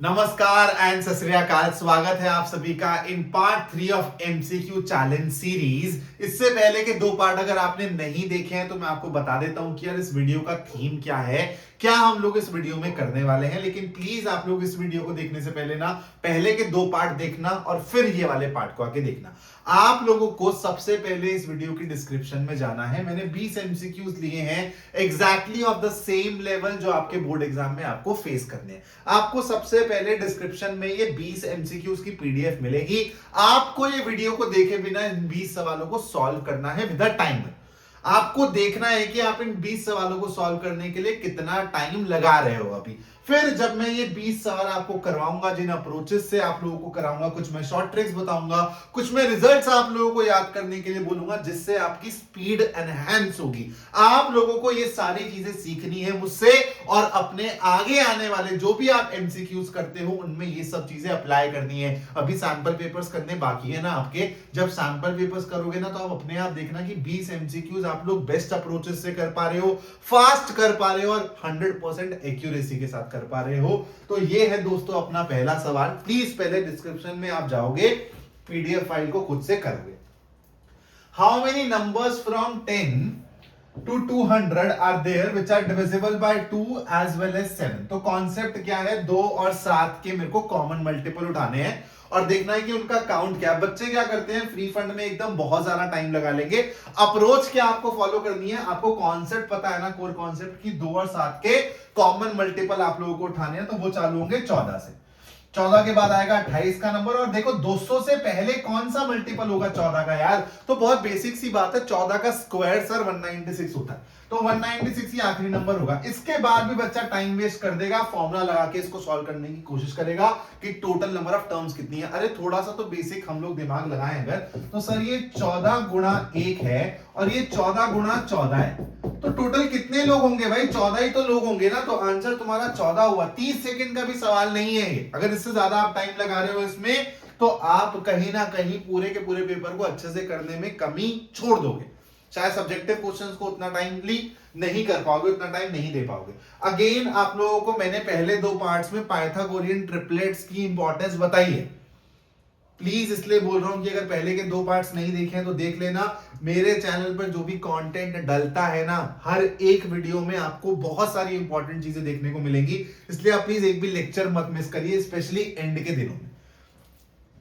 नमस्कार एंड सत श्री अकाल। स्वागत है आप सभी का in part 3 of MCQ challenge series. इससे पहले के 2 पार्ट अगर आपने नहीं देखे हैं तो मैं आपको बता देता हूं कि यार इस वीडियो का थीम क्या है, क्या हम लोग इस वीडियो में करने वाले हैं। लेकिन प्लीज आप लोग इस वीडियो को देखने से पहले ना पहले के 2 पार्ट देखना और फिर ये वाले पार्ट को आके देखना। आप लोगों को सबसे पहले इस वीडियो की डिस्क्रिप्शन में जाना है। मैंने 20 एमसीक्यूज लिए हैं exactly of the same level जो आपके बोर्ड एग्जाम में आपको फेस करने हैं। आपको सबसे पहले डिस्क्रिप्शन में ये 20 एमसीक्यूज की पीडीएफ मिलेगी। आपको ये वीडियो को देखे बिना इन 20 सवालों को सॉल्व करना है विद द टाइमर। आपको देखना है कि आप इन 20 सवालों को सॉल्व करने के लिए कितना टाइम लगा रहे हो अभी। फिर जब मैं ये 20 सवाल आपको करवाऊंगा, जिन अप्रोचेस से आप लोगों को कराऊंगा, कुछ मैं शॉर्ट ट्रिक्स बताऊंगा, कुछ मैं रिजल्ट्स आप लोगों को याद करने के लिए बोलूंगा, जिससे आपकी स्पीड एनहांस होगी। आप लोगों को ये सारी चीजें सीखनी है मुझसे और अपने आगे आने वाले जो भी आप एमसीक्यूज करते हो उनमें ये सब चीजें अप्लाई करनी है। अभी सैंपल पेपर्स करने बाकी है ना आपके। जब सैंपल पेपर्स करोगे ना तो आप अपने आप देखना कि 20 एमसीक्यूज आप लोग बेस्ट अप्रोचेस से कर पा रहे हो, फास्ट कर पा रहे हो और 100% एक्यूरेसी के साथ कर पा रहे हो। तो ये है दोस्तों अपना पहला सवाल। प्लीज पहले डिस्क्रिप्शन में आप जाओगे, पीडीएफ फाइल को खुद से करोगे। How many numbers from 10 to 200 are there which are divisible by 2 as well as 7। तो कॉन्सेप्ट क्या है, 2 और 7 के मेरे को कॉमन मल्टीपल उठाने हैं और देखना है कि उनका काउंट क्या है। बच्चे क्या करते हैं, फ्री फंड में एकदम बहुत ज्यादा टाइम लगा लेंगे। अप्रोच क्या आपको फॉलो करनी है, आपको कॉन्सेप्ट पता है ना, कोर कॉन्सेप्ट की 2 और 7 के कॉमन मल्टीपल आप लोगों को उठाने हैं। तो वो चालू होंगे 14 से। 14 के बाद आएगा 28 का नंबर। और देखो 200 से पहले कौन सा मल्टीपल होगा 14 का यार, तो बहुत बेसिक सी बात है, 14 का स्क्वायर सर 196 होता है, तो 196 ही आखिरी नंबर होगा। इसके बाद भी बच्चा टाइम वेस्ट कर देगा, फॉर्मूला लगा के इसको सॉल्व करने की कोशिश करेगा कि टोटल नंबर ऑफ टर्म्स कितनी है। अरे थोड़ा सा तो बेसिक हम लोग दिमाग लगाएं अगर, तो सर ये 14 गुणा 1 है और ये 14 गुणा 14 है, तो टोटल कितने लोग होंगे भाई, 14 ही तो लोग होंगे ना। तो आंसर तुम्हारा 14 हुआ। 30 सेकंड का भी सवाल नहीं है ये। अगर इससे ज्यादा आप टाइम लगा रहे हो इसमें तो आप कहीं ना कहीं पूरे के पूरे पेपर को अच्छे से करने में कमी छोड़ दोगे। शायद सब्जेक्टिव क्वेश्चंस को उतना टाइमली नहीं कर पाओगे, उतना टाइम नहीं दे पाओगे। अगेन आप लोगों को मैंने पहले 2 पार्ट्स में पाइथागोरियन ट्रिपलेट्स की इंपॉर्टेंस बताई है। प्लीज इसलिए बोल रहा हूं कि अगर पहले के 2 पार्ट्स नहीं देखे हैं तो देख लेना। मेरे चैनल पर जो भी कंटेंट डलता है ना, हर एक वीडियो में आपको बहुत सारी इंपॉर्टेंट चीजें देखने को मिलेंगी। इसलिए आप प्लीज एक भी लेक्चर मत मिस करिए, स्पेशली एंड के दिनों में।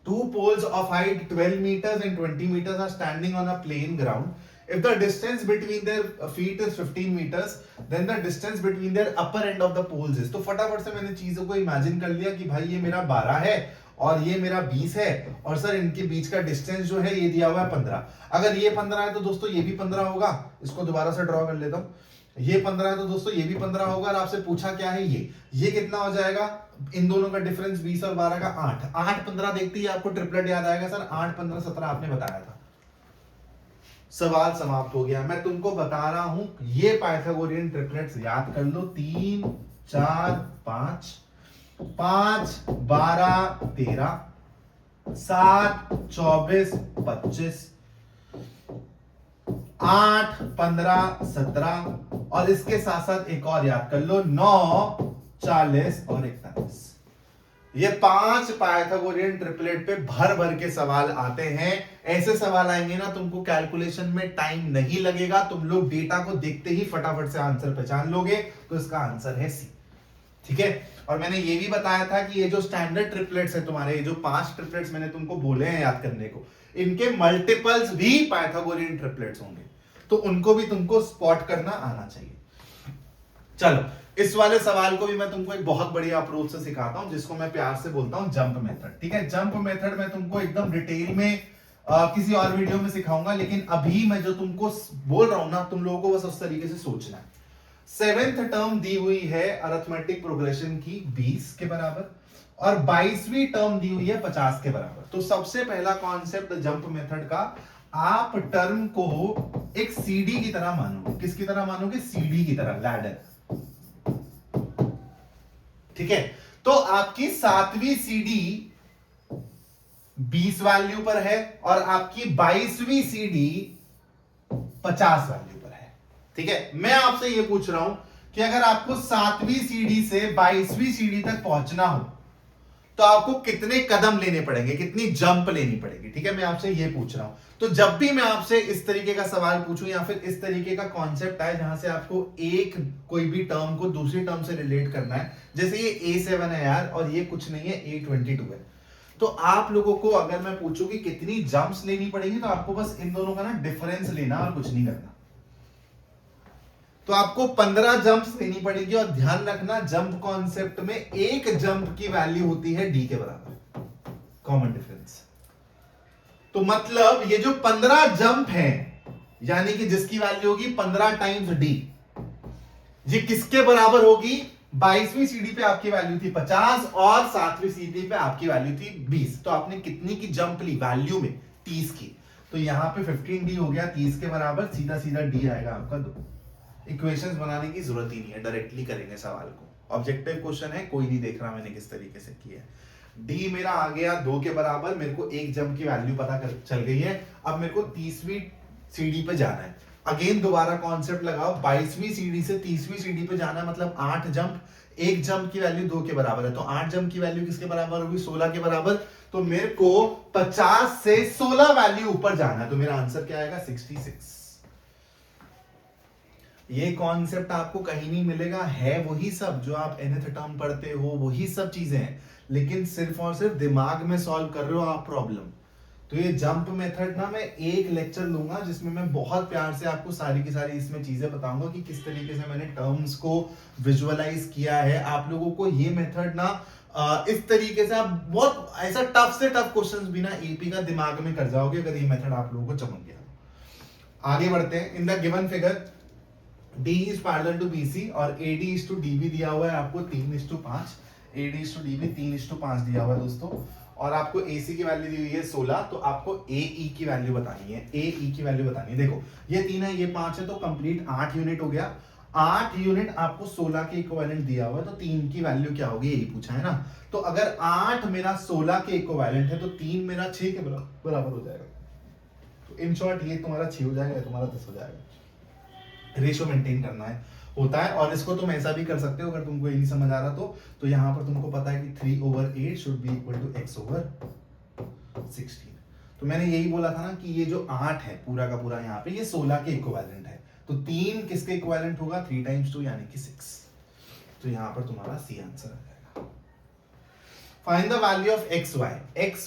Two poles of height 12 meters and 20 meters are standing on a plain ground. If the distance between their feet is 15 meters, then the distance between their upper end of the poles is। तो फटाफट से मैंने चीजों को imagine कर लिया कि भाई ये मेरा 12 है और ये मेरा 20 है और सर इनके बीच का डिस्टेंस जो है ये दिया हुआ है 15। अगर ये 15 है तो दोस्तों ये भी 15 होगा। इसको दोबारा से ड्रॉ कर लेता हूं। ये 15 है तो दोस्तों ये भी 15 होगा। और आपसे पूछा क्या है, ये कितना हो जाएगा, इन दोनों का डिफरेंस 20 और 12 का 8। 8 15 देखते ही आपको ट्रिपलेट याद आएगा सर, 8 15 17 आपने बताया था। सवाल समाप्त हो गया। मैं तुमको बता रहा हूं ये पाइथागोरियन ट्रिपलेट्स याद कर लो। 3 4 5 5 12 13 7 24 25 8 15 17 और इसके साथ साथ एक और याद कर लो, 9 40 और 41। ये 5 पाइथागोरियन ट्रिपलेट पे भर भर के सवाल आते हैं। ऐसे सवाल आएंगे ना तुमको कैलकुलेशन में टाइम नहीं लगेगा, तुम लोग डेटा को देखते ही फटाफट से आंसर पहचान लोगे। तो इसका आंसर है सी। ठीक है। और मैंने ये भी बताया था कि ये जो स्टैंडर्ड ट्रिपलेट्स है तुम्हारे, ये जो 5 ट्रिपलेट्स मैंने तुमको बोले हैं याद करने को, इनके मल्टीपल्स भी पाइथागोरियन ट्रिपलेट्स होंगे, तो उनको भी तुमको स्पॉट करना आना चाहिए। चलो इस वाले सवाल को भी मैं तुमको एक बहुत बढ़िया अप्रोच से सिखाता हूं, जिसको मैं प्यार से बोलता हूं जंप मेथड। ठीक है, जंप मेथड मैं तुमको एकदम डिटेल में किसी और वीडियो में सिखाऊंगा, लेकिन अभी मैं जो तुमको बोल रहा हूं ना, तुम लोगों को बस उस तरीके से सोचना है। 7th टर्म दी हुई है अरिथमेटिक प्रोग्रेशन की 20 के बराबर और 22वीं टर्म दी हुई है 50 के बराबर। तो सबसे पहला कॉन्सेप्ट जंप मेथड का, आप टर्म को एक सीडी की तरह मानोगे। किसकी तरह मानोगे, सीडी की तरह, लैडर। ठीक है, तो आपकी 7वीं सीडी 20 वैल्यू पर है और आपकी 22वीं सीडी 50 वैल्यू पर है। ठीक है, मैं आपसे यह पूछ रहा हूं कि अगर आपको 7वीं सीडी से 22वीं सीडी तक पहुंचना हो तो आपको कितने कदम लेने पड़ेंगे, कितनी जंप लेनी पड़ेगी, ठीक है, मैं आपसे ये पूछ रहा हूं। तो जब भी मैं आपसे इस तरीके का सवाल पूछूं या फिर इस तरीके का कॉन्सेप्ट आए जहां से आपको एक कोई भी टर्म को दूसरी टर्म से रिलेट करना है, जैसे ये A7 है यार और ये कुछ नहीं है A22 है, तो आप लोगों को अगर मैं पूछूं कि कितनी जंप्स लेनी पड़ेगी, तो आपको बस इन दोनों का ना डिफरेंस लेना और कुछ नहीं करना। तो आपको 15 जंप्स लेनी पड़ेगी और ध्यान रखना जंप कॉन्सेप्ट में एक जंप की वैल्यू होती है d के बराबर, कॉमन डिफरेंस। तो मतलब ये जो 15 जंप है यानी कि जिसकी वैल्यू होगी 15 टाइम्स d, ये किसके बराबर होगी? 22वीं सीढ़ी पे आपकी वैल्यू थी 50 और 7वीं सीढ़ी पे आपकी वैल्यू थी 20। तो आपने कितनी की जंप ली वैल्यू में? 30 की। तो यहां पे 15d हो गया 30 के बराबर, सीधा सीधा d आएगा आपका 2। इक्वेशंस बनाने की जरूरत ही नहीं है, डायरेक्टली करेंगे सवाल को। ऑब्जेक्टिव क्वेश्चन है, कोई नहीं देख रहा मैंने किस तरीके से किया है। d मेरा आ गया 2 के बराबर, मेरे को एक जंप की वैल्यू पता चल गई है। अब मेरे को 30वीं सीढ़ी पे जाना है। अगेन दोबारा कॉन्सेप्ट लगाओ, 22वीं सीढ़ी से 30वीं सीढ़ी पे जाना है, मतलब 8 जंप। एक जंप की वैल्यू 2 के बराबर है, तो 8 जंप की वैल्यू किसके बराबर होगी? 16 के बराबर। तो मेरे को 50 से 16 वैल्यू ऊपर जाना है, तो मेरा आंसर क्या आएगा? 66। ये कॉन्सेप्ट आपको कहीं नहीं मिलेगा, है वही सब जो आप nth टर्म पढ़ते हो, वही सब चीजें हैं, लेकिन सिर्फ और सिर्फ दिमाग में सॉल्व कर रहे हो आप प्रॉब्लम। तो ये जंप मेथड ना मैं एक लेक्चर लूंगा जिसमें मैं बहुत प्यार से आपको सारी की सारी इसमें चीजें बताऊंगा कि किस तरीके से मैंने टर्म्स को विजुअलाइज किया है। आप लोगों को ये मेथड ना इस तरीके से आप बहुत ऐसा टफ से टफ क्वेश्चंस भी ना एपी का दिमाग में कर जाओगे अगर ये मेथड आप लोगों को चमक गया। आगे बढ़ते हैं। In the given figure D is parallel to BC और AD is to DB दिया हुआ है आपको 3:5, AD is to DB 3:5 दिया हुआ है दोस्तों, और आपको AC की वैल्यू दी हुई है 16, तो आपको AE की वैल्यू बतानी है, AE की वैल्यू बतानी है। देखो ये 3 है, ये 5 है, तो कंप्लीट 8 यूनिट हो गया। 8 यूनिट आपको 16 के इक्विवेलेंट दिया हुआ है, तो 3 की वैल्यू क्या होगी यही पूछा है ना। तो अगर 8 मेरा 16 के इक्विवेलेंट है तो 3 मेरा 6 के बराबर हो जाएगा। तो इन शॉर्ट ये तुम्हारा 6 हो जाएगा, तुम्हारा 10 हो जाएगा। रेशियो मेंटेन करना है होता है, और इसको तुम ऐसा भी कर सकते हो अगर तुमको ये नहीं समझ आ रहा तो यहां पर तुमको पता है कि 3/8 should be equal to x/16। तो मैंने यही बोला था ना कि ये जो 8 है पूरा का पूरा यहाँ पे ये 16 के इक्विवेलेंट है, तो 3 किसके इक्विवेलेंट होगा? 3 टाइम्स 2 यानी कि 6। तो यहां पर तुम्हारा सी आंसर आ जाएगा। Find the value of x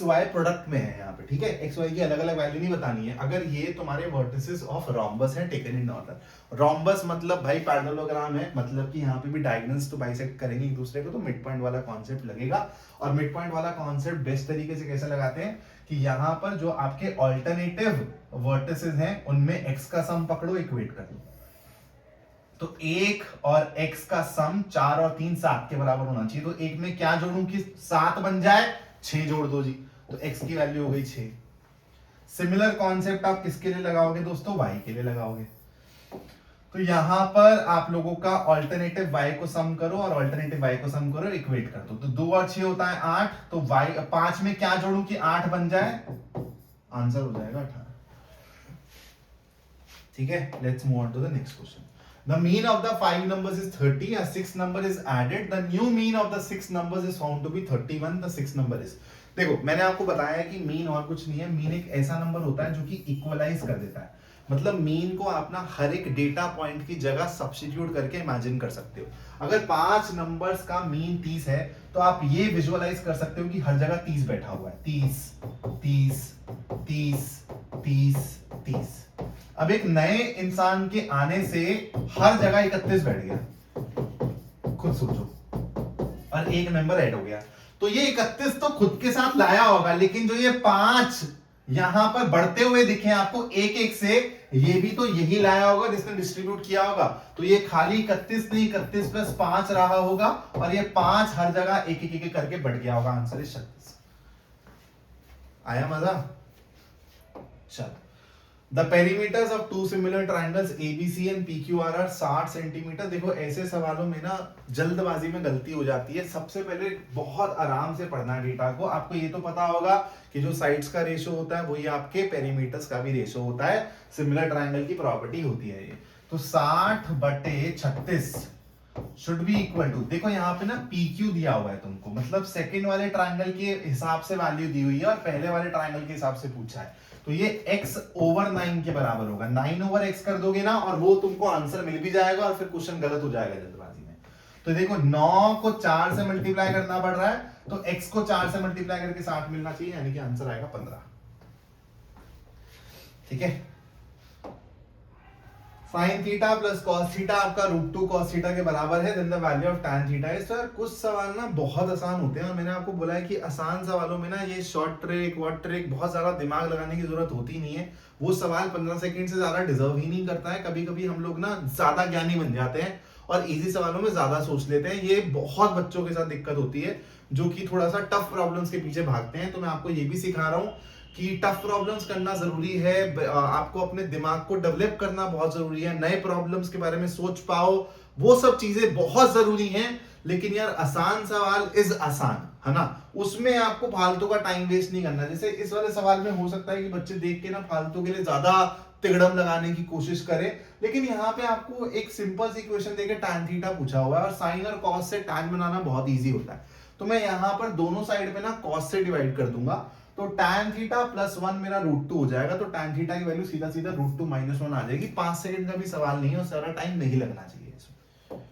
y product में है यहाँ पे, ठीक है। एक्स वाई की अलग अलग वैल्यू नहीं बतानी है। अगर ये तुम्हारे वर्टिसेस ऑफ रोम्बस है टेकन इन ऑर्डर, रोम्बस मतलब भाई पैरेललोग्राम है, मतलब कि यहाँ पे भी डायगोनल्स तो बाइसेक्ट करेंगे एक दूसरे को, तो मिड पॉइंट वाला कॉन्सेप्ट लगेगा। और मिड पॉइंट वाला कॉन्सेप्ट बेस्ट तरीके से कैसे लगाते हैं कि यहाँ पर जो आपके ऑल्टरनेटिव वर्टिसेस हैं उनमें एक्स का सम पकड़ो, इक्वेट कर लो। तो 1 और x का सम 4 और 3 7 के बराबर होना चाहिए। तो एक में क्या जोड़ूं कि 7 बन जाए? 6 जोड़ दो जी, तो x की वैल्यू हो गई 6। सिमिलर कॉन्सेप्ट आप किसके लिए लगाओगे दोस्तों? y के लिए लगाओगे। तो यहां पर आप लोगों का ऑल्टरनेटिव y को सम करो और ऑल्टरनेटिव y को सम करो, इक्वेट कर दो। तो 2 और 6 होता है 8, तो y 5 में क्या जोड़ूं कि 8 बन जाए? आंसर हो जाएगा 18। ठीक है, let's move on to the next question. The mean of the 5 numbers is 30. A 6 number is added. The new mean of the 6 numbers is found to be 31. The 6 number is, देखो मैंने आपको बताया है कि मीन और कुछ नहीं है। मीन एक ऐसा नंबर होता है जो कि इक्वलाइज कर देता है। मतलब मीन को आप ना हर एक डेटा पॉइंट की जगह सब्स्टिट्यूट करके इमेजिन कर सकते हो। अगर 5 नंबर्स का मीन 30 है तो आप ये विजुअलाइज कर सकते हो कि हर जगह 30 बैठा हुआ है। 30 30 30 30 30। अब एक नए इंसान के आने से हर जगह 31 बैठ गया, खुद सोचो, और एक मेंबर ऐड हो गया। तो ये 31 तो खुद के साथ लाया होगा, लेकिन जो ये 5 यहां पर बढ़ते हुए दिखे आपको एक एक से, ये भी तो यही लाया होगा जिसने डिस्ट्रीब्यूट किया होगा। तो ये खाली 31 नहीं, 31 + 5 रहा होगा, और ये 5 हर जगह एक एक करके बढ़ गया होगा। आंसर है 36। आया मजा? चलो, The perimeters of two similar triangles ABC and PQR are 60 centimetre. देखो ऐसे सवालों में ना जल्दबाजी में गलती हो जाती है। सबसे पहले बहुत आराम से पढ़ना डेटा को। आपको ये तो पता होगा कि जो साइड्स का रेशो होता है वही आपके पेरीमीटर्स का भी रेशो होता है। सिमिलर ट्राइंगल की प्रॉपर्टी होती है ये। तो 60/36 शुड बी इक्वल टू, देखो यहाँ पे ना पी क्यू दिया हुआ है तुमको, मतलब सेकंड वाले ट्रायंगल के हिसाब से वैल्यू दी हुई है और पहले वाले ट्रायंगल के हिसाब से पूछा है। तो ये x ओवर 9 के बराबर होगा, 9 ओवर x कर दोगे ना और वो तुमको आंसर मिल भी जाएगा और फिर क्वेश्चन गलत हो जाएगा जल्दबाजी में। तो देखो 9 को 4 से मल्टीप्लाई करना पड़ रहा है, तो x को 4 से मल्टीप्लाई करके 60 मिलना चाहिए, यानी कि आंसर आएगा 15। ठीक है, sine theta plus cos theta आपका √2 कॉस थीटा के बराबर है, then the value of tan theta is. Sir कुछ सवाल ना बहुत आसान होते हैं और मैंने आपको बोला है कि आसान सवालों में ना ये शॉर्ट ट्रिक व्हाट ट्रिक बहुत ज्यादा दिमाग लगाने की जरूरत होती नहीं है। वो सवाल 15 सेकंड से ज्यादा डिजर्व ही नहीं करता है। कभी कभी हम लोग ना ज्यादा ज्ञानी बन जाते हैं और इजी सवालों में ज्यादा सोच लेते हैं। ये बहुत बच्चों के साथ दिक्कत होती है जो कि थोड़ा सा टफ प्रॉब्लम्स के पीछे भागते हैं। तो मैं आपको ये भी सिखा रहा हूँ कि टफ प्रॉब्लम्स करना जरूरी है, आपको अपने दिमाग को डेवलप करना बहुत जरूरी है, नए प्रॉब्लम्स के बारे में सोच पाओ, वो सब चीजें बहुत जरूरी हैं। लेकिन यार आसान सवाल इज आसान, है ना, उसमें आपको फालतू का टाइम वेस्ट नहीं करना। जैसे इस वाले सवाल में हो सकता है कि बच्चे देख के ना फालतू के लिए ज्यादा तिगड़म लगाने की कोशिश करें, लेकिन यहाँ पे आपको एक सिंपल सी इक्वेशन देके tan थीटा पूछा हुआ है और साइन और कॉस से tan बनाना बहुत इजी होता है। तो मैं यहाँ पर दोनों साइड पे ना कॉस से डिवाइड कर दूंगा, तो tan थीटा प्लस 1 मेरा √2 हो जाएगा। तो tan थीटा की वैल्यू सीधा सीधा √2 - 1 आ जाएगी। 5 सेकंड का भी सवाल नहीं है और सारा टाइम नहीं लगना चाहिए इसमें।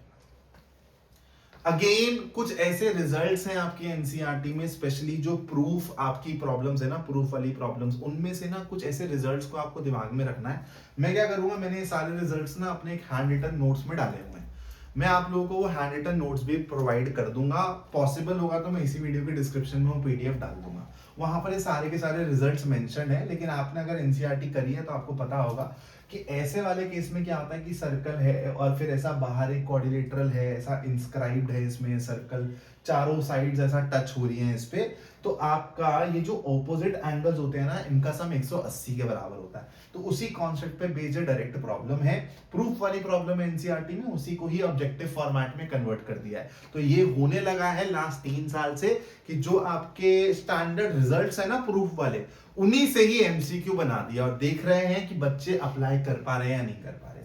अगेन कुछ ऐसे रिजल्ट्स हैं आपके एनसीईआरटी में, स्पेशली जो प्रूफ आपकी प्रॉब्लम्स है ना, प्रूफ वाली प्रॉब्लम्स, उनमें से ना कुछ ऐसे रिजल्ट्स को आपको दिमाग में रखना है। मैं क्या करूंगा, मैंने ये सारे रिजल्ट्स ना अपने एक हैंड रिटन नोट्स में डाले हुए हैं। मैं आप लोगों को वो हैंड रिटन नोट्स भी प्रोवाइड कर दूंगा, पॉसिबल होगा तो मैं इसी वीडियो के डिस्क्रिप्शन में वो पीडीएफ डाल दूंगा। वहां पर ये सारे के सारे रिजल्ट्स मेंशन है। लेकिन आपने अगर एनसीईआरटी करी है तो आपको पता होगा कि ऐसे वाले केस में क्या होता है कि सर्कल है और फिर ऐसा बाहर एक क्वाड्रिलेटरल है, ऐसा इंस्क्राइब्ड है इसमें सर्कल, चारों साइड्स ऐसा टच हो रही हैं इस पे, तो आपका ये जो ऑपोजिट एंगल्स होते हैं ना, इनका सम 180 के बराबर होता है। तो उसी कॉन्सेप्ट पे बेस्ड डायरेक्ट प्रॉब्लम है, प्रूफ वाली प्रॉब्लम है एनसीईआरटी में, उसी को ही ऑब्जेक्टिव फॉर्मेट में कन्वर्ट कर दिया है। तो ये होने लगा है लास्ट 3 साल से कि जो आपके स्टैंडर्ड रिजल्ट्स है ना प्रूफ वाले, उन्हीं से ही एमसीक्यू बना दिया और देख रहे हैं कि बच्चे अप्लाई कर पा रहे हैं या नहीं कर पा रहे।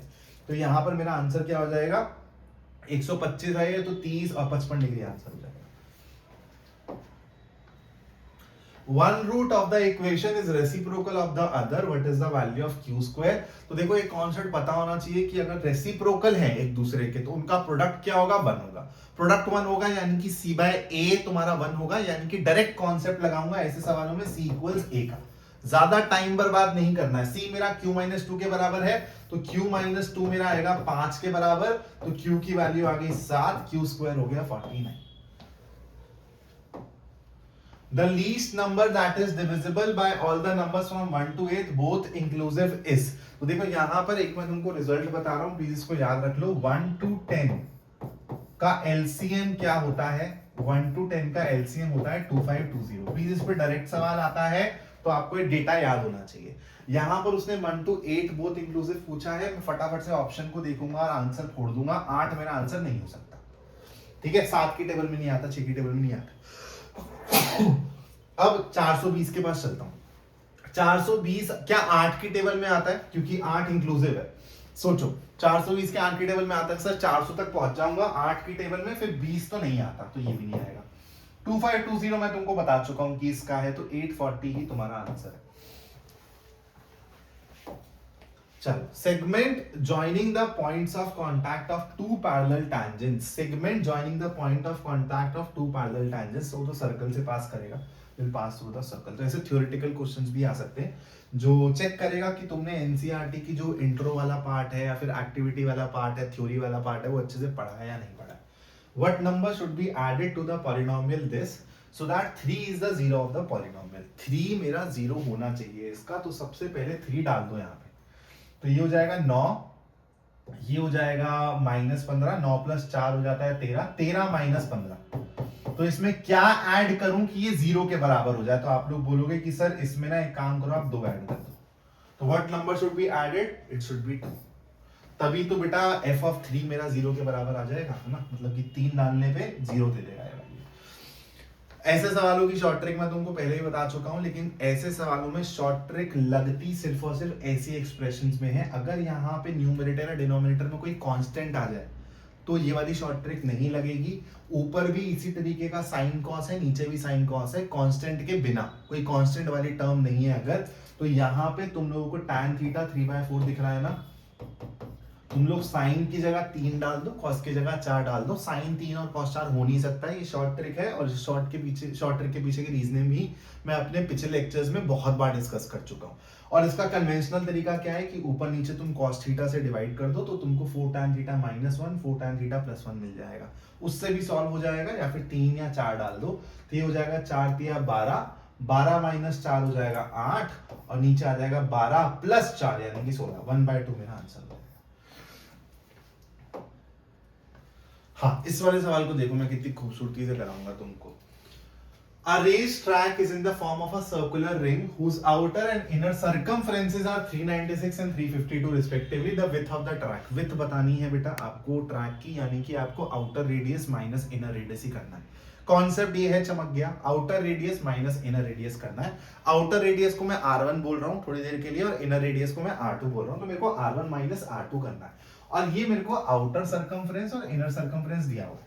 तो यहां पर मेरा आंसर क्या हो जाएगा, 125 है तो 30 और 55 डिग्री आंसर हो जाएगा। One root of the equation is reciprocal of the other. What is the value of q square? तो देखो एक कॉन्सेप्ट पता होना चाहिए कि अगर रेसिप्रोकल है एक दूसरे के तो उनका प्रोडक्ट क्या होगा, 1 होगा। प्रोडक्ट 1 होगा यानी कि c by a तुम्हारा 1 होगा, यानी कि डायरेक्ट कॉन्सेप्ट लगाऊंगा ऐसे सवालों में c इक्वल्स a का। ज्यादा टाइम बर्बाद नहीं करना है। c मेरा q - 2 के बराबर है तो q - 2 मेरा आएगा 5 के बराबर, तो q की वैल्यू आ गई 7, q स्क्वायर हो गया 49। The least number that is divisible by all the numbers from 1 to 8 both inclusive is। तो देखो यहां पर एक मैं तुमको रिजल्ट बता रहा हूं, प्लीज इसको याद रख लो। 1 to 10 का एलसीएम क्या होता है, 1 to 10 का एलसीएम होता है 2520। प्लीज इस पर डायरेक्ट सवाल आता है तो आपको ये डेटा याद होना चाहिए। यहां पर उसने 1 to 8 बोथ इंक्लूसिव पूछा है, मैं फटाफट से ऑप्शन को देखूंगा और आंसर फोड़ दूंगा। 8 मेरा आंसर नहीं हो सकता, ठीक है, 7 की टेबल में नहीं आता, 6 की टेबल में नहीं आता। अब 420 के पास चलता हूं। 420 क्या 8 की टेबल में आता है, क्योंकि 8 इंक्लूसिव है। सोचो 420 के 8 की टेबल में आता है, सर 400 तक पहुंच जाऊंगा 8 की टेबल में, फिर 20 तो नहीं आता, तो ये भी नहीं आएगा। 2520 मैं तुमको बता चुका हूं कि इसका है, तो 840 ही तुम्हारा आंसर है। चलो, segment joining the points of contact of two parallel tangents. Segment joining the point of contact of two parallel tangents, तो सर्कल से पास करेगा, will pass through the circle. तो ऐसे थ्योरेटिकल क्वेश्चंस भी आ सकते हैं जो चेक करेगा कि तुमने एनसीईआरटी की जो इंट्रो वाला पार्ट है या फिर एक्टिविटी वाला पार्ट है, थ्योरी वाला पार्ट है, वो अच्छे से पढ़ा है या नहीं पढ़ा है। What number should be added to the polynomial this so that 3 is the zero of the polynomial. 3 मेरा जीरो होना चाहिए इसका, तो सबसे पहले 3 डाल दो यहाँ पे। तो ये हो जाएगा 9, ये हो जाएगा -15, 9 + 4 हो जाता है 13, 13 - 15। तो इसमें क्या ऐड करूं कि ये 0 के बराबर हो जाए, तो आप लोग बोलोगे कि सर इसमें ना एक काम करो, आप 2 ऐड कर दो। तो what number should be added, it should be 2। तभी तो बेटा f(3) मेरा 0 के बराबर आ जाएगा, है ना, मतलब कि 3 डालने पे 0 दे देगा। ऐसे सवालों की शॉर्ट ट्रिक मैं तुमको पहले ही बता चुका हूं, लेकिन ऐसे सवालों में शॉर्ट ट्रिक लगती सिर्फ और सिर्फ ऐसी एक्सप्रेशंस में है। अगर यहाँ पे न्यूमरेटर या डिनोमिनेटर में कोई कांस्टेंट आ जाए तो ये वाली शॉर्ट ट्रिक नहीं लगेगी। ऊपर भी इसी तरीके का साइन कॉस है, नीचे भी साइन कॉस है, कांस्टेंट के बिना, कोई कांस्टेंट वाली टर्म नहीं है अगर, तो यहाँ पे तुम लोगों को tan थीटा 3/4 दिख रहा है ना, तुम लोग साइन की जगह 3 डाल दो, कॉस की जगह 4 डाल दो। साइन 3 और कॉस 4 हो नहीं सकता है, ये शॉर्ट ट्रिक है। और शॉर्ट ट्रिक के पीछे की रीजनिंग भी मैं अपने पिछले लेक्चर्स में बहुत बार डिस्कस कर चुका हूँ। और इसका कन्वेंशनल तरीका क्या है कि ऊपर नीचे तुम कॉस थीटा से डिवाइड कर दो, तो तुमको 4 tan थीटा -1 4 tan थीटा +1 मिल जाएगा। उससे भी सॉल्व हो जाएगा, या फिर 3 या 4 डाल दो, तो ये हो जाएगा 4 तिया 12, 12 - 4 हो जाएगा 8, और नीचे आ जाएगा 12 + 4 यानी कि 16, 1/2 मेरा आंसर होगा। हाँ, इस वाले सवाल को देखो मैं कितनी खूबसूरती से कराऊंगा तुमको। A race track is in the form of a circular ring whose outer and inner circumferences are 396 and 352 respectively. The width of the track. Width बतानी है बेटा आपको ट्रैक की, यानी कि आपको outer radius minus inner radius ही करना है। कॉन्सेप्ट ये है, चमक गया, outer radius minus inner radius करना है। आउटर रेडियस को मैं R1 बोल रहा हूँ थोड़ी देर के लिए, और इनर रेडियस को मैं R2 बोल रहा हूँ, तो मेरे को R1 माइनस R2 करना है। और ये मेरे को आउटर सर्कमफ्रेंस और इनर सर्कमफ्रेंस दिया हुआ है।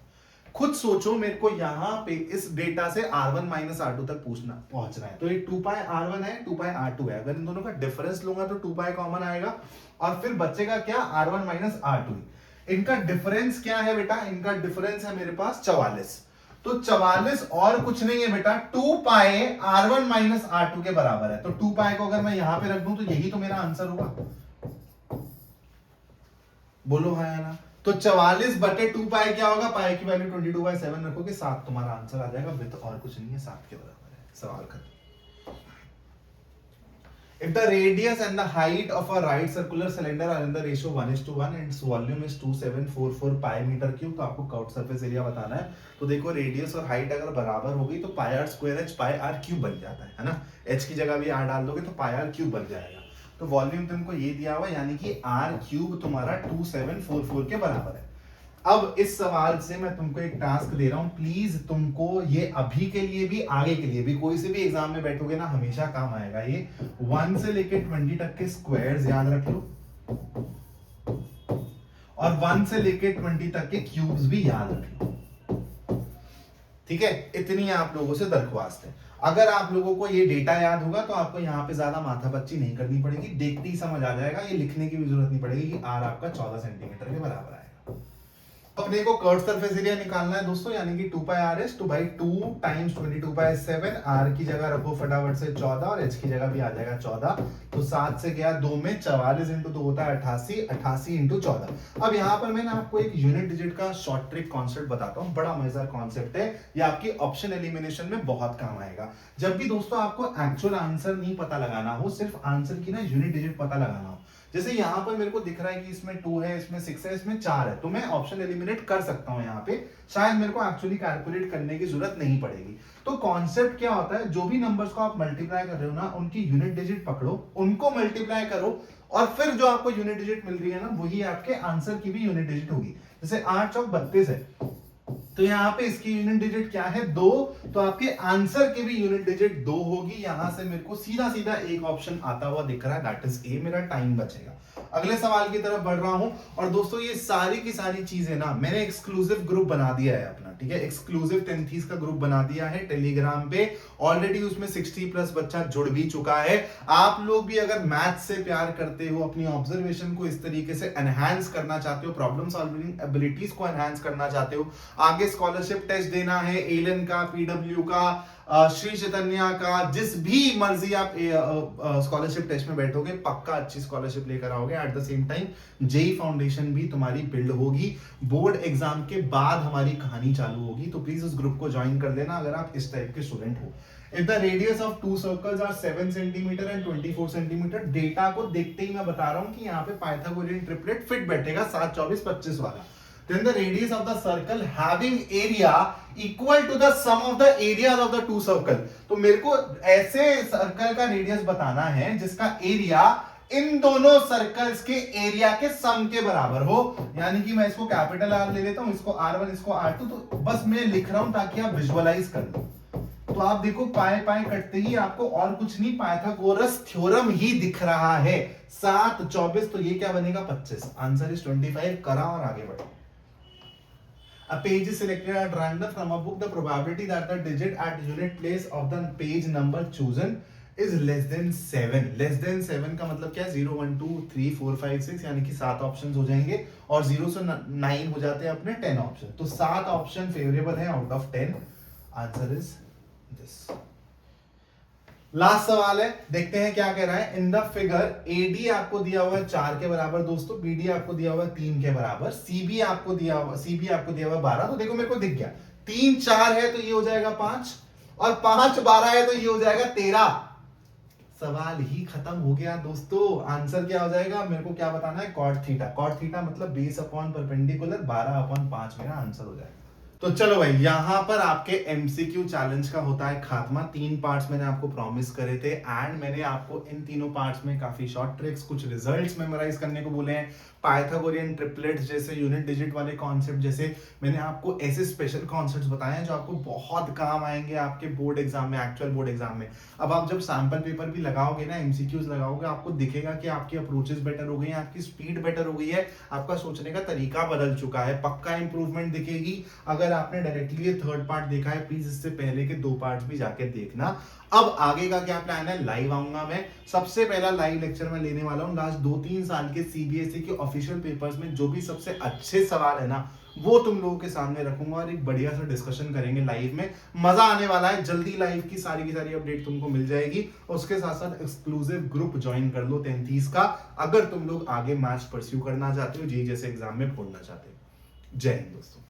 खुद सोचो, मेरे को यहाँ पे इस डेटा से R1 माइनस R2 तक पहुंचना है, तो ये 2π/R1 है, 2π/R2 है। अगर इन दोनों का डिफरेंस लूंगा तो 2π कॉमन आएगा, और फिर बचेगा क्या, R1 माइनस R2। इनका डिफरेंस क्या है बेटा, इनका डिफरेंस है मेरे पास 44, तो 44 और कुछ नहीं है बेटा, 2π/R1 माइनस R2 के बराबर है। तो 2π को अगर मैं यहां पे रख दूं तो यही तो मेरा आंसर होगा। बोलो हाँ या ना। तो 44/2π क्या होगा, पाई की वैल्यू 22/7 रखोगे, 7 तुम्हारा आंसर आ जाएगा। विथ और कुछ नहीं है, 7 के बराबर है। सवाल खत्म। If the radius and the height of a right circular cylinder are in the ratio 1:1 and its volume is 2744 pi meter cube, तो आपको कर्व्ड सरफेस एरिया बताना है। तो देखो रेडियस और हाइट अगर बराबर हो गई तो πr² h πr³ बन जाता है ना, h की जगह भी r डाल दोगे तो πr³ बन जाएगा। तो वॉल्यूम तुमको ये दिया हुआ, यानी कि r³ तुम्हारा 2744 के बराबर है। अब इस सवाल से मैं तुमको एक टास्क दे रहा हूं, प्लीज तुमको ये अभी के लिए भी आगे के लिए भी, कोई से भी एग्जाम में बैठोगे ना हमेशा काम आएगा ये। 1 से लेके 20 तक के स्क्वायर्स याद रख लो, और 1 से लेके 20 तक के क्यूब्स भी याद रख लो, ठीक है। इतनी आप लोगों से दरख्वास्त है। अगर आप लोगों को ये डेटा याद होगा तो आपको यहाँ पे ज्यादा माथापच्ची नहीं करनी पड़ेगी, देखते ही समझ आ जाएगा, ये लिखने की भी जरूरत नहीं पड़ेगी कि r आपका 14 सेंटीमीटर के बराबर आएगा। अपने को कर्व्ड सरफेस एरिया निकालना है दोस्तों, यानी कि 2πrs, तो भाई 2 × 22/7, r की जगह रखो फटाफट से 14, और h की जगह भी आ जाएगा 14, तो 7 से गया 2 में, 44 × 2 होता है 88, 88 × 14। अब यहाँ पर मैंने आपको एक यूनिट डिजिट का शॉर्ट ट्रिक कॉन्सेप्ट बताता हूँ, बड़ा मजेदार कॉन्सेप्ट है, ये आपकी ऑप्शन एलिमिनेशन में बहुत काम आएगा। जब भी दोस्तों आपको एक्चुअल आंसर नहीं पता लगाना हो, सिर्फ आंसर की ना यूनिट डिजिट पता लगाना हो, जैसे यहाँ पर मेरे को दिख रहा है कि इसमें 2 है, इसमें 6 है, इसमें 4 है, तो मैं ऑप्शन एलिमिनेट कर सकता हूँ यहाँ पे, शायद मेरे को एक्चुअली कैलकुलेट करने की जरूरत नहीं पड़ेगी। तो कॉन्सेप्ट क्या होता है, जो भी नंबर्स को आप मल्टीप्लाई कर रहे हो ना, उनकी यूनिट डिजिट पकड़ो, उनको मल्टीप्लाई करो, और फिर जो आपको यूनिट डिजिट मिल रही है ना, वही आपके आंसर की भी यूनिट डिजिट होगी। जैसे 8 × 32 है, तो यहाँ पे इसकी यूनिट डिजिट क्या है, 2, तो आपके आंसर की भी यूनिट डिजिट 2 होगी। यहां से मेरे को सीधा सीधा एक ऑप्शन आता हुआ दिख रहा है, दैट इज ए। मेरा टाइम बचेगा। अगले सवाल की तरफ बढ़ रहा हूं, और दोस्तों ये सारी की सारी चीजें ना मैंने एक्सक्लूसिव ग्रुप बना दिया है अपना, ठीक है, एक्सक्लूसिव 10th का ग्रुप बना दिया है टेलीग्राम पे, ऑलरेडी उसमें 60+ बच्चा जुड़ भी चुका है। आप लोग भी अगर मैथ से प्यार करते हो, अपनी ऑब्जर्वेशन को इस तरीके से एनहांस करना चाहते हो, प्रॉब्लम सॉल्विंग एबिलिटीज को एनहांस करना चाहते हो, आगे स्कॉलरशिप टेस्ट देना है, एलन का, पीडब्ल्यू का, श्री चैतन्य का, जिस भी मर्जी आप स्कॉलरशिप टेस्ट में बैठोगे, पक्का अच्छी स्कॉलरशिप लेकर आओगे। At the same time JEE foundation भी तुम्हारी बिल्ड होगी, बोर्ड एग्जाम के बाद हमारी कहानी चालू होगी, तो प्लीज उस ग्रुप को ज्वाइन कर देना अगर आप इस टाइप के स्टूडेंट हो। If the radius of two circles are 7 centimeter and 24 centimeter, data को देखते ही मैं बता रहा हूं कि यहाँ पे पाइथागोरियन ट्रिपलेट फिट बैठेगा 7, 24, 25 वाला। Then the radius of the circle having area equal to the sum of the areas of the two circle. तो मेरे को ऐसे सर्कल का रेडियस बताना है जिसका एरिया इन दोनों सर्कल्स के एरिया के सम के बराबर हो, यानी कि मैं इसको कैपिटल आर ले लेता हूं, इसको R1, इसको R2, तो बस मैं लिख रहा हूं ताकि आप विजुअलाइज कर लो। तो आप देखो पाए पाए कटते ही आपको और कुछ नहीं, पाइथागोरस थ्योरम ही दिख रहा है। 7, 24, तो ये क्या बनेगा 25। Answer is 25। करा और आगे बढ़ो। A page is selected at random from a book. The probability that the digit at unit place of the page number chosen is less than 7. Less than 7 का मतलब क्या है? 0 1 2 3 4 5 6 यानी कि 7 ऑप्शंस हो जाएंगे और 0 से 9 हो जाते हैं अपने 10 ऑप्शन. तो 7 ऑप्शन फेवरेबल है out of 10. Answer is this. Last सवाल है, देखते हैं क्या कह रहा है. इन द फिगर एडी आपको दिया हुआ है 4 के बराबर दोस्तों, बीडी आपको दिया हुआ है 3 के बराबर, सीबी आपको दिया हुआ 12. तो देखो मेरे को दिख गया 3 4 है तो ये हो जाएगा 5 और 5 12 है तो ये हो जाएगा 13. सवाल ही खत्म हो गया दोस्तों. आंसर क्या हो जाएगा? मेरे को क्या बताना है? Cot theta. कॉट थीटा मतलब बेस अपॉन परपेंडिकुलर, 12/5 मेरा आंसर हो जाएगा. तो चलो भाई, यहां पर आपके एमसीक्यू चैलेंज का होता है खात्मा. 3 पार्ट्स मैंने आपको प्रॉमिस करे थे एंड मैंने आपको इन तीनों पार्ट्स में काफी शॉर्ट ट्रिक्स, कुछ रिजल्ट्स मेमोराइज करने को बोले हैं. पाइथागोरियन ट्रिपलेट्स जैसे, यूनिट डिजिट वाले कॉन्सेप्ट जैसे, मैंने आपको ऐसे स्पेशल कॉन्सेप्ट्स बताए हैं जो आपको बहुत काम आएंगे आपके बोर्ड एग्जाम में, एक्चुअल बोर्ड एग्जाम में. अब आप जब सैंपल पेपर भी लगाओगे ना, एमसीक्यूज लगाओगे, आपको दिखेगा कि आपकी अप्रोचेस बेटर हो गई हैं, आपकी स्पीड बेटर हो गई है, आपका सोचने का तरीका बदल चुका है. पक्का इंप्रूवमेंट दिखेगी. अगर आपने डायरेक्टली ये थर्ड पार्ट देखा है, प्लीज इससे पहले के 2 पार्ट्स भी जाके देखना. अब आगे का क्या प्लान है? लाइव आऊंगा मैं. सबसे पहला लाइव लेक्चर मैं लेने वाला हूं लास्ट 2-3 साल के सीबीएसई के ऑफिशियल पेपर्स में जो भी सबसे अच्छे सवाल है ना, वो तुम लोगों के सामने रखूंगा और एक बढ़िया सा डिस्कशन करेंगे लाइव में. मजा आने वाला है. जल्दी लाइव की सारी अपडेट तुमको मिल जाएगी. उसके साथ साथ एक्सक्लूसिव ग्रुप ज्वाइन कर लो 33 का, अगर तुम लोग आगे मैथ्स परस्यू करना चाहते हो, जी जैसे एग्जाम में पढ़ना चाहते हो. जय हिंद दोस्तों.